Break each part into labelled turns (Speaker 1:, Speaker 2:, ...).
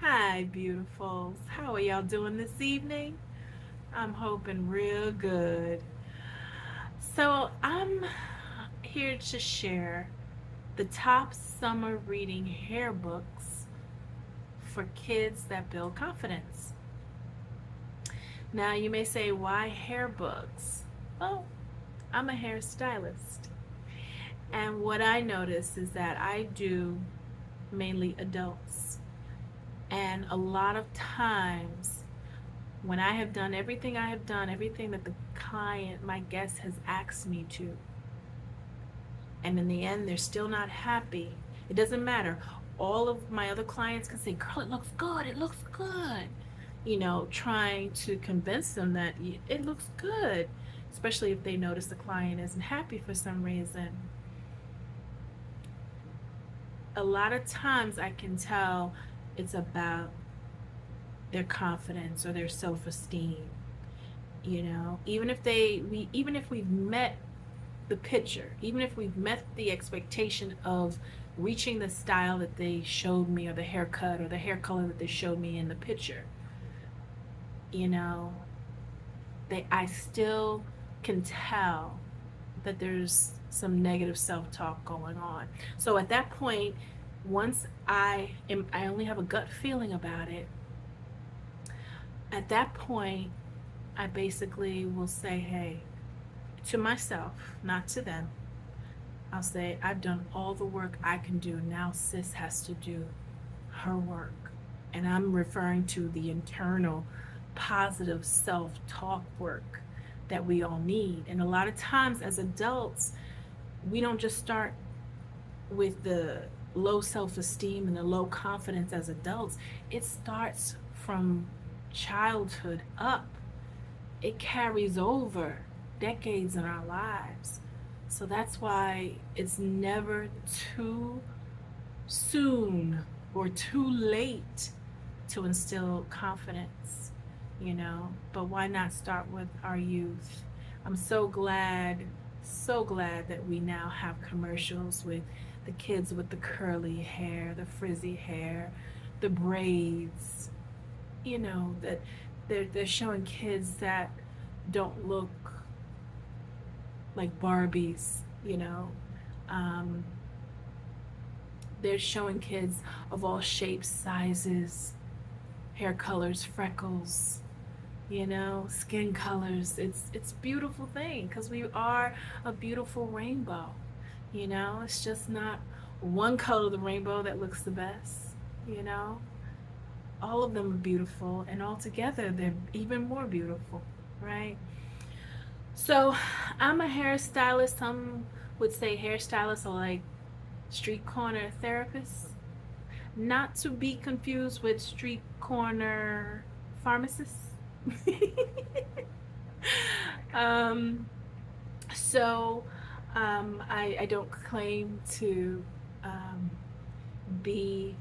Speaker 1: Hi, beautifuls. How are y'all doing this evening? I'm hoping real good. So, I'm here to share the top summer reading hair books for kids that build confidence. Now, you may say, why hair books? Well, I'm a hairstylist. And what I notice is that I do mainly adults. And a lot of times, when I have done everything I have done, everything that the client, my guest, has asked me to, and in the end, they're still not happy, it doesn't matter. All of my other clients can say, girl, it looks good, it looks good. Trying to convince them that it looks good, especially if they notice the client isn't happy for some reason. A lot of times I can tell it's about their confidence or their self-esteem. Even if we've met the picture, even if we've met the expectation of reaching the style that they showed me, or the haircut or the hair color that they showed me in the picture, you know I still can tell that there's some negative self-talk going on. So at that point, once I only have a gut feeling about it. At that point, I basically will say, hey, to myself, not to them. I'll say, I've done all the work I can do. Now sis has to do her work. And I'm referring to the internal positive self-talk work that we all need. And a lot of times as adults, we don't just start with the low self-esteem and the low confidence as adults. It starts from childhood up. It carries over decades in our lives. So that's why it's never too soon or too late to instill confidence. But why not start with our youth? I'm so glad that we now have commercials with the kids with the curly hair, the frizzy hair, the braids, that they're showing kids that don't look like Barbies. Um, they're showing kids of all shapes, sizes, hair colors, freckles, skin colors. It's a beautiful thing because we are a beautiful rainbow. It's just not one color of the rainbow that looks the best. You know, all of them are beautiful, and all together they're even more beautiful, right? So, I'm a hairstylist. Some would say hairstylists are like street corner therapists, not to be confused with street corner pharmacists. um, so, I don't claim to um, be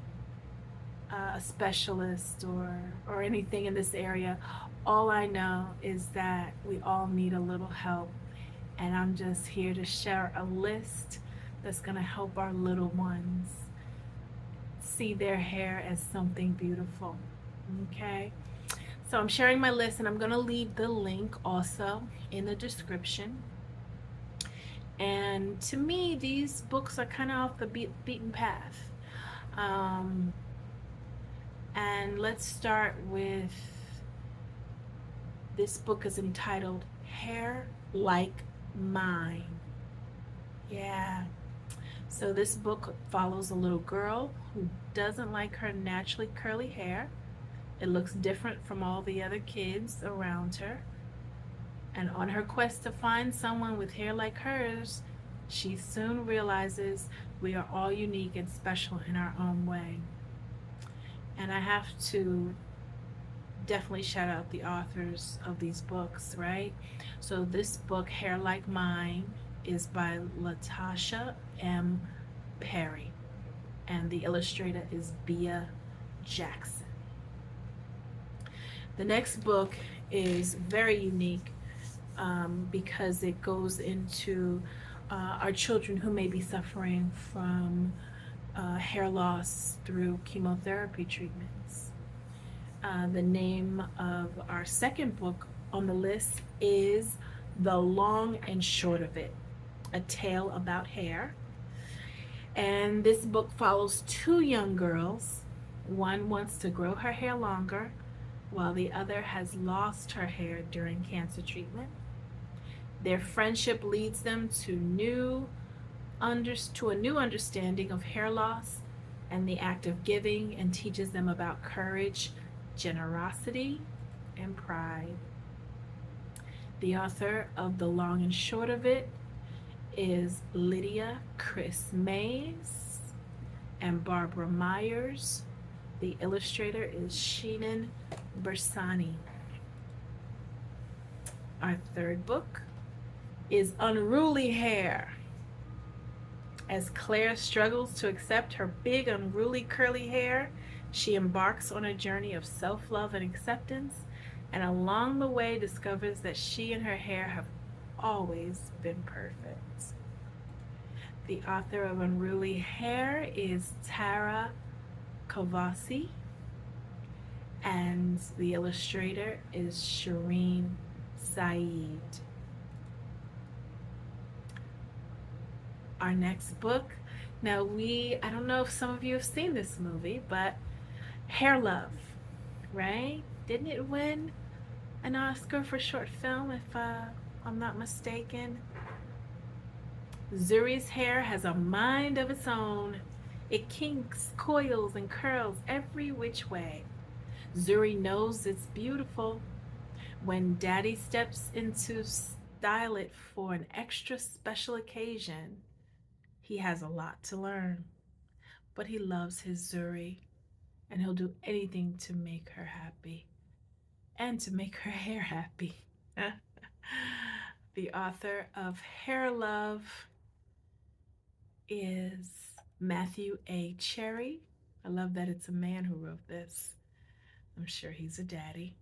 Speaker 1: a specialist or anything in this area. All I know is that we all need a little help, and I'm just here to share a list that's going to help our little ones see their hair as something beautiful. Okay? So I'm sharing my list, and I'm going to leave the link also in the description. And to me, these books are kind of off the beaten path. Um, and let's start with this book is entitled Hair Like Mine. Yeah. So this book follows a little girl who doesn't like her naturally curly hair. It looks different from all the other kids around her. And on her quest to find someone with hair like hers, she soon realizes we are all unique and special in our own way. And I have to definitely shout out the authors of these books, right? So this book, Hair Like Mine, is by Latasha M. Perry, and the illustrator is Bea Jackson. The next book is very unique because it goes into our children who may be suffering from hair loss through chemotherapy treatments. The name of our second book on the list is The Long and Short of It, a tale about hair. And this book follows two young girls. One wants to grow her hair longer, while the other has lost her hair during cancer treatment. Their friendship leads them to a new understanding of hair loss and the act of giving, and teaches them about courage, generosity, and pride. The author of The Long and Short of It is Lydia Chris Mays and Barbara Myers. The illustrator is Sheenan Bersani. Our third book is Unruly Hair. As Claire struggles to accept her big, unruly, curly hair, she embarks on a journey of self love and acceptance, and along the way discovers that she and her hair have always been perfect. The author of Unruly Hair is Tara Kovasi, and the illustrator is Shireen Saeed. Our next book, now I don't know if some of you have seen this movie, but Hair Love, right? Didn't it win an Oscar for short film, if I'm not mistaken? Zuri's hair has a mind of its own. It kinks, coils, and curls every which way. Zuri knows it's beautiful. When Daddy steps in to style it for an extra special occasion, he has a lot to learn. But he loves his Zuri, and he'll do anything to make her happy and to make her hair happy. The author of Hair Love is Matthew A. Cherry. I love that it's a man who wrote this. I'm sure he's a daddy.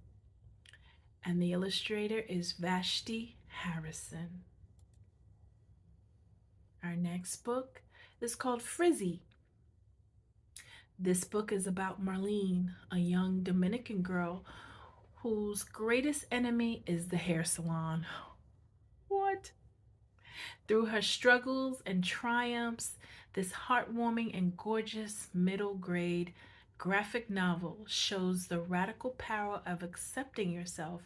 Speaker 1: And the illustrator is Vashti Harrison. Our next book is called Frizzy. This book is about Marlene, a young Dominican girl whose greatest enemy is the hair salon. What? Through her struggles and triumphs, this heartwarming and gorgeous middle grade graphic novel shows the radical power of accepting yourself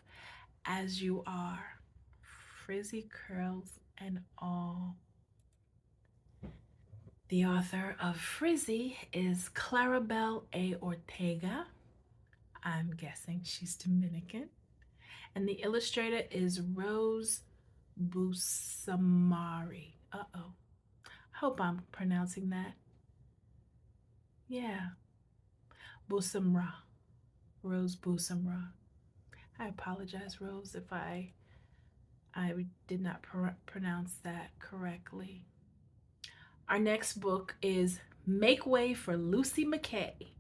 Speaker 1: as you are, frizzy curls and all. The author of Frizzy is Clarabelle A. Ortega. I'm guessing she's Dominican. And the illustrator is Rose Busamari. Uh-oh. Hope I'm pronouncing that. Yeah, Busamra. Rose Busamra. I apologize, Rose, if I did not pronounce that correctly. Our next book is Make Way for Lucy McKay.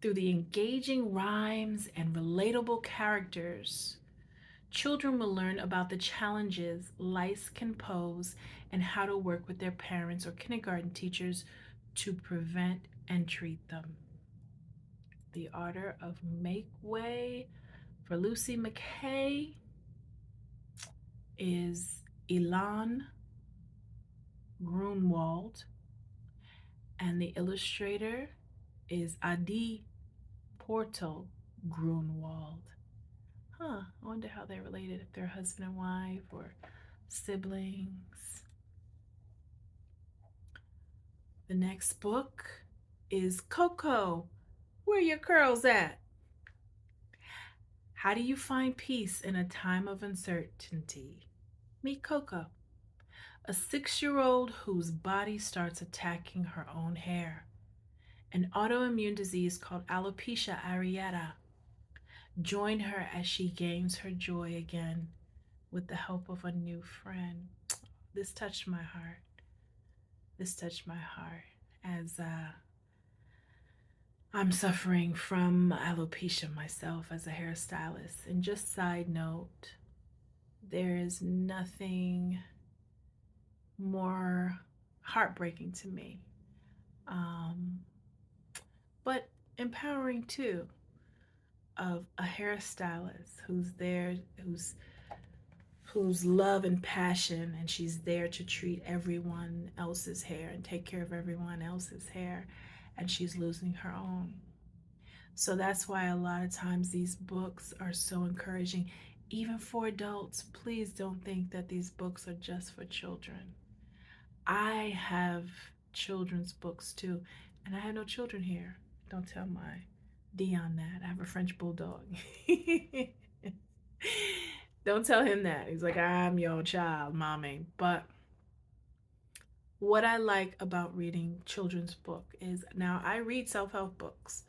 Speaker 1: Through the engaging rhymes and relatable characters, children will learn about the challenges lice can pose and how to work with their parents or kindergarten teachers to prevent and treat them. The author of Make Way for Lucy McKay is Ilan Grunwald, and the illustrator is Adi Portal Grunwald. I wonder how they're related, if they're husband and wife or siblings. The next book is Coco. Where your curls at? How do you find peace in a time of uncertainty? Meet Coco, a 6-year-old whose body starts attacking her own hair, an autoimmune disease called alopecia areata. Join her as she gains her joy again with the help of a new friend. This touched my heart. This touched my heart as I'm suffering from alopecia myself as a hairstylist. And just side note, there is nothing more heartbreaking to me, um, but empowering too, of a hairstylist who's there, whose love and passion, and she's there to treat everyone else's hair and take care of everyone else's hair, and she's losing her own. So that's why a lot of times these books are so encouraging, even for adults. Please don't think that these books are just for children. I have children's books too, and I have no children here. Don't tell my Dion that. I have a French bulldog. Don't tell him that. He's like, I'm your child, mommy. But what I like about reading children's book is, now I read self-help books.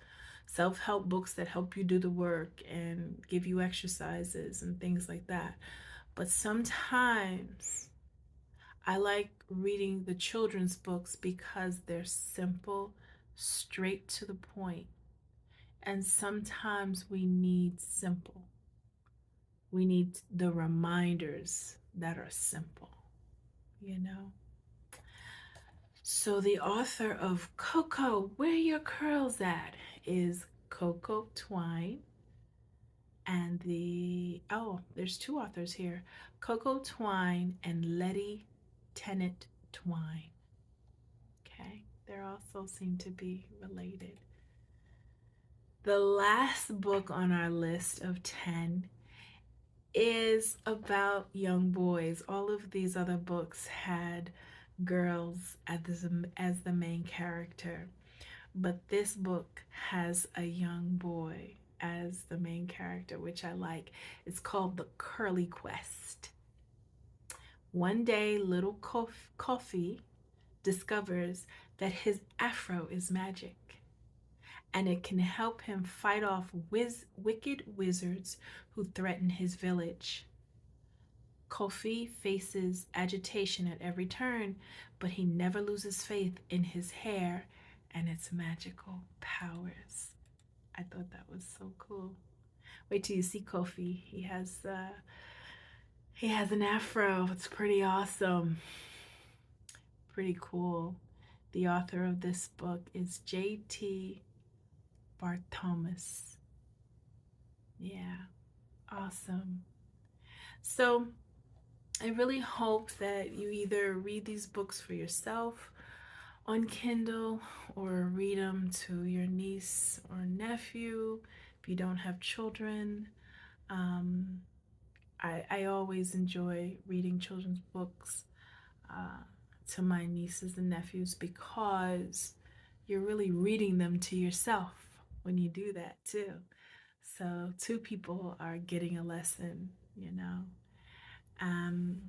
Speaker 1: Self-help books that help you do the work and give you exercises and things like that. But sometimes I like reading the children's books because they're simple, straight to the point. And sometimes we need simple. We need the reminders that are simple, you know? So the author of Coco, Where Your Curls At, is Coco Twine. And there's two authors here, Coco Twine and Letty Tennant Twine. Okay, they also seem to be related. The last book on our list of 10 is about young boys. All of these other books had girls as the main character, but this book has a young boy as the main character, which I like. It's called The Curly Quest. One day, little Coffee discovers that his afro is magic, and it can help him fight off wicked wizards who threaten his village. Kofi faces agitation at every turn, but he never loses faith in his hair and its magical powers. I thought that was so cool. Wait till you see Kofi. He has an afro. It's pretty awesome. Pretty cool. The author of this book is J.T. Thomas. Yeah, awesome. So I really hope that you either read these books for yourself on Kindle or read them to your niece or nephew if you don't have children. Um, I always enjoy reading children's books to my nieces and nephews because you're really reading them to yourself when you do that too. So two people are getting a lesson, you know. Um,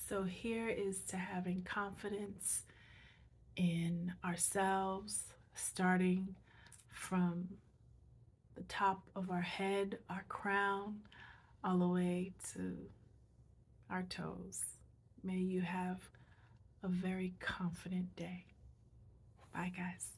Speaker 1: so here is to having confidence in ourselves, starting from the top of our head, our crown, all the way to our toes. May you have a very confident day. Bye, guys.